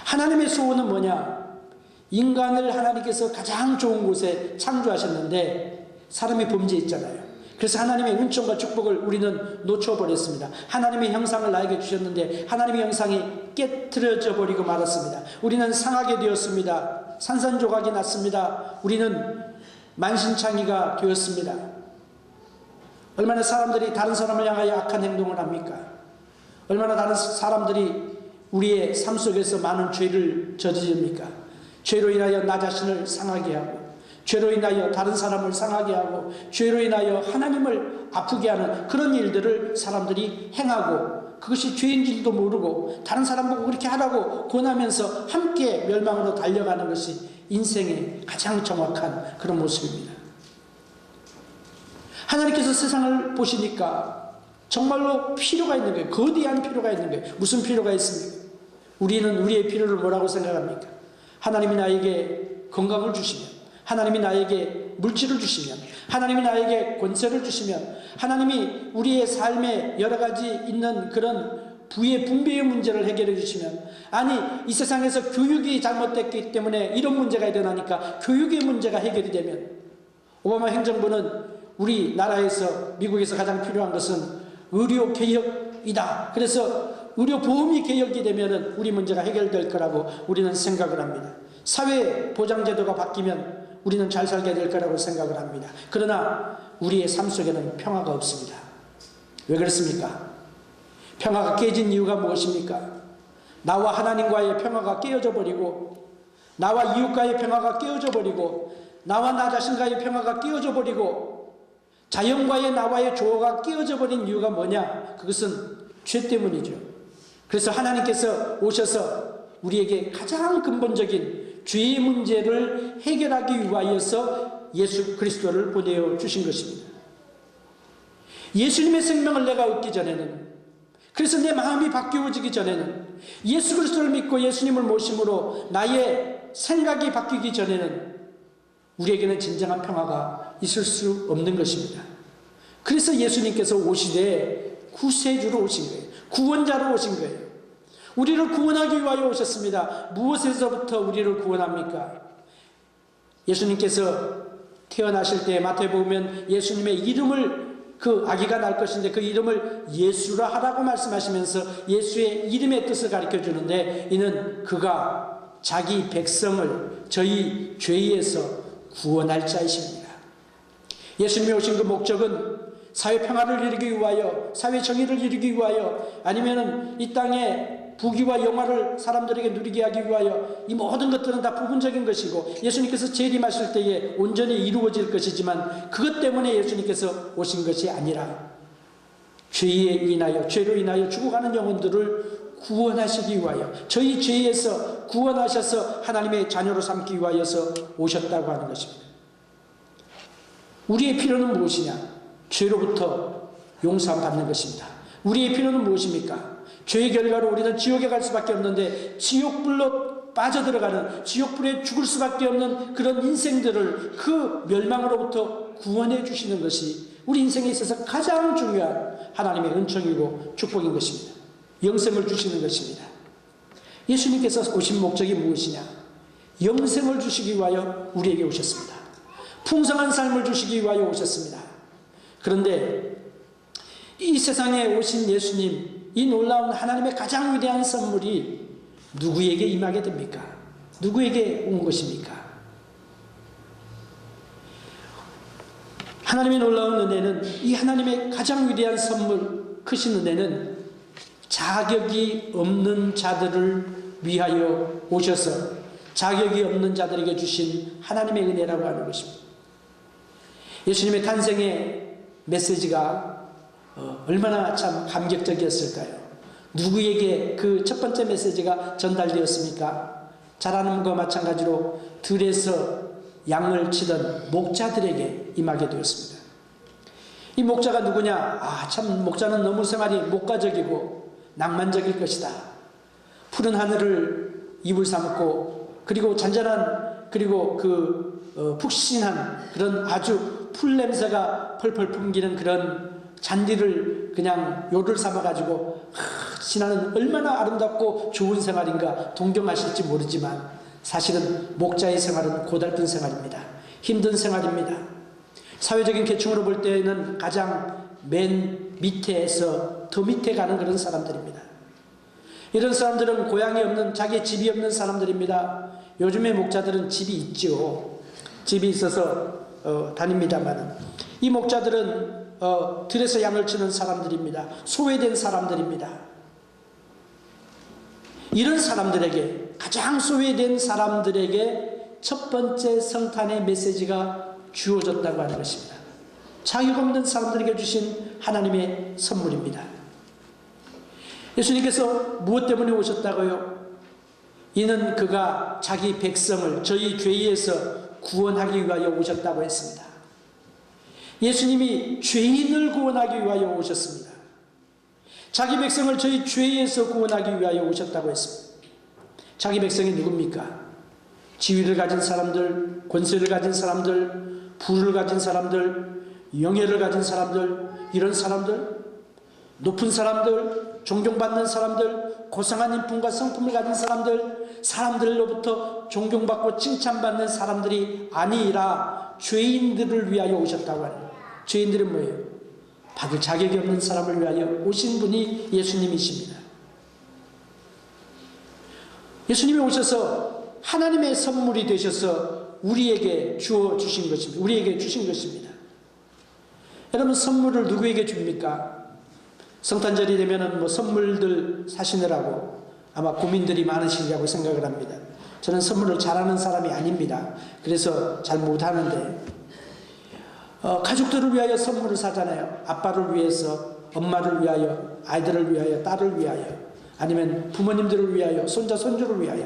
하나님의 소원은 뭐냐? 인간을 하나님께서 가장 좋은 곳에 창조하셨는데 사람이 범죄했잖아요. 그래서 하나님의 은총과 축복을 우리는 놓쳐버렸습니다. 하나님의 형상을 나에게 주셨는데 하나님의 형상이 깨트려져 버리고 말았습니다. 우리는 상하게 되었습니다. 산산조각이 났습니다. 우리는 만신창이가 되었습니다. 얼마나 사람들이 다른 사람을 향하여 악한 행동을 합니까? 얼마나 다른 사람들이 우리의 삶 속에서 많은 죄를 저지릅니까? 죄로 인하여 나 자신을 상하게 하고, 죄로 인하여 다른 사람을 상하게 하고, 죄로 인하여 하나님을 아프게 하는 그런 일들을 사람들이 행하고, 그것이 죄인 줄도 모르고 다른 사람 보고 그렇게 하라고 권하면서 함께 멸망으로 달려가는 것이 인생의 가장 정확한 그런 모습입니다. 하나님께서 세상을 보시니까 정말로 필요가 있는 거예요. 거대한 필요가 있는 거예요. 무슨 필요가 있습니까? 우리는 우리의 필요를 뭐라고 생각합니까? 하나님이 나에게 건강을 주시면, 하나님이 나에게 물질을 주시면, 하나님이 나에게 권세를 주시면, 하나님이 우리의 삶에 여러 가지 있는 그런 부의 분배의 문제를 해결해 주시면, 아니 이 세상에서 교육이 잘못됐기 때문에 이런 문제가 일어나니까 교육의 문제가 해결이 되면, 오바마 행정부는 우리나라에서 미국에서 가장 필요한 것은 의료 개혁이다. 그래서 의료 보험이 개혁이 되면 우리 문제가 해결될 거라고 우리는 생각을 합니다. 사회 보장제도가 바뀌면 우리는 잘 살게 될 거라고 생각을 합니다. 그러나 우리의 삶 속에는 평화가 없습니다. 왜 그렇습니까? 평화가 깨진 이유가 무엇입니까? 나와 하나님과의 평화가 깨어져 버리고, 나와 이웃과의 평화가 깨어져 버리고, 나와 나 자신과의 평화가 깨어져 버리고, 자연과의 나와의 조화가 깨어져 버린 이유가 뭐냐? 그것은 죄 때문이죠. 그래서 하나님께서 오셔서 우리에게 가장 근본적인 죄의 문제를 해결하기 위하여서 예수 그리스도를 보내어 주신 것입니다. 예수님의 생명을 내가 얻기 전에는, 그래서 내 마음이 바뀌어지기 전에는, 예수 그리스도를 믿고 예수님을 모심으로 나의 생각이 바뀌기 전에는 우리에게는 진정한 평화가 있을 수 없는 것입니다. 그래서 예수님께서 오시되 구세주로 오신 거예요. 구원자로 오신 거예요. 우리를 구원하기 위하여 오셨습니다. 무엇에서부터 우리를 구원합니까? 예수님께서 태어나실 때 마태복음 예수님의 이름을, 그 아기가 날 것인데 그 이름을 예수라 하라고 말씀하시면서 예수의 이름의 뜻을 가르쳐 주는데, 이는 그가 자기 백성을 저희 죄에서 구원할 자이십니다. 예수님이 오신 그 목적은 사회 평화를 이루기 위하여, 사회 정의를 이루기 위하여, 아니면은 이 땅에 부귀와 영화를 사람들에게 누리게 하기 위하여, 이 모든 것들은 다 부분적인 것이고 예수님께서 재림하실 때에 온전히 이루어질 것이지만, 그것 때문에 예수님께서 오신 것이 아니라 죄로 인하여 죽어가는 영혼들을 구원하시기 위하여, 저희 죄에서 구원하셔서 하나님의 자녀로 삼기 위하여서 오셨다고 하는 것입니다. 우리의 필요는 무엇이냐? 죄로부터 용서함 받는 것입니다. 우리의 필요는 무엇입니까? 죄의 결과로 우리는 지옥에 갈 수밖에 없는데, 지옥불로 빠져들어가는, 지옥불에 죽을 수밖에 없는 그런 인생들을 그 멸망으로부터 구원해 주시는 것이 우리 인생에 있어서 가장 중요한 하나님의 은총이고 축복인 것입니다. 영생을 주시는 것입니다. 예수님께서 오신 목적이 무엇이냐? 영생을 주시기 위하여 우리에게 오셨습니다. 풍성한 삶을 주시기 위하여 오셨습니다. 그런데 이 세상에 오신 예수님, 이 놀라운 하나님의 가장 위대한 선물이 누구에게 임하게 됩니까? 누구에게 온 것입니까? 하나님의 놀라운 은혜는, 이 하나님의 가장 위대한 선물, 크신 은혜는 자격이 없는 자들을 위하여 오셔서 자격이 없는 자들에게 주신 하나님의 은혜라고 하는 것입니다. 예수님의 탄생의 메시지가 얼마나 참 감격적이었을까요? 누구에게 그 첫 번째 메시지가 전달되었습니까? 잘 아는 것과 마찬가지로 들에서 양을 치던 목자들에게 임하게 되었습니다. 이 목자가 누구냐? 참 목자는 너무 생활이 목가적이고 낭만적일 것이다. 푸른 하늘을 이불 삼고, 그리고 잔잔한, 그리고 푹신한 그런 아주 풀 냄새가 펄펄 풍기는 그런 잔디를 그냥 요를 삼아가지고 신앙은 얼마나 아름답고 좋은 생활인가 동경하실지 모르지만 사실은 목자의 생활은 고달픈 생활입니다. 힘든 생활입니다. 사회적인 계층으로 볼 때는 가장 맨 밑에서 더 밑에 가는 그런 사람들입니다. 이런 사람들은 고향이 없는, 자기 집이 없는 사람들입니다. 요즘의 목자들은 집이 있죠. 집이 있어서 다닙니다만 이 목자들은 들에서 양을 치는 사람들입니다. 소외된 사람들입니다. 이런 사람들에게, 가장 소외된 사람들에게 첫 번째 성탄의 메시지가 주어졌다고 하는 것입니다. 자격 없는 사람들에게 주신 하나님의 선물입니다. 예수님께서 무엇 때문에 오셨다고요? 이는 그가 자기 백성을 저희 죄에서 구원하기 위하여 오셨다고 했습니다. 예수님이 죄인을 구원하기 위하여 오셨습니다. 자기 백성을 저희 죄에서 구원하기 위하여 오셨다고 했습니다. 자기 백성이 누굽니까? 지위를 가진 사람들, 권세를 가진 사람들, 부를 가진 사람들, 영예를 가진 사람들, 이런 사람들, 높은 사람들, 존경받는 사람들, 고상한 인품과 성품을 가진 사람들, 사람들로부터 존경받고 칭찬받는 사람들이 아니라 죄인들을 위하여 오셨다고 하는. 죄인들은 뭐예요? 받을 자격이 없는 사람을 위하여 오신 분이 예수님이십니다. 예수님이 오셔서 하나님의 선물이 되셔서 우리에게 주어 주신 것입니다. 우리에게 주신 것입니다. 여러분, 선물을 누구에게 줍니까? 성탄절이 되면은 선물들 사시느라고 아마 고민들이 많으시리라고 생각을 합니다. 저는 선물을 잘하는 사람이 아닙니다. 그래서 잘 못하는데 가족들을 위하여 선물을 사잖아요. 아빠를 위해서, 엄마를 위하여, 아이들을 위하여, 딸을 위하여, 아니면 부모님들을 위하여, 손자, 손주를 위하여.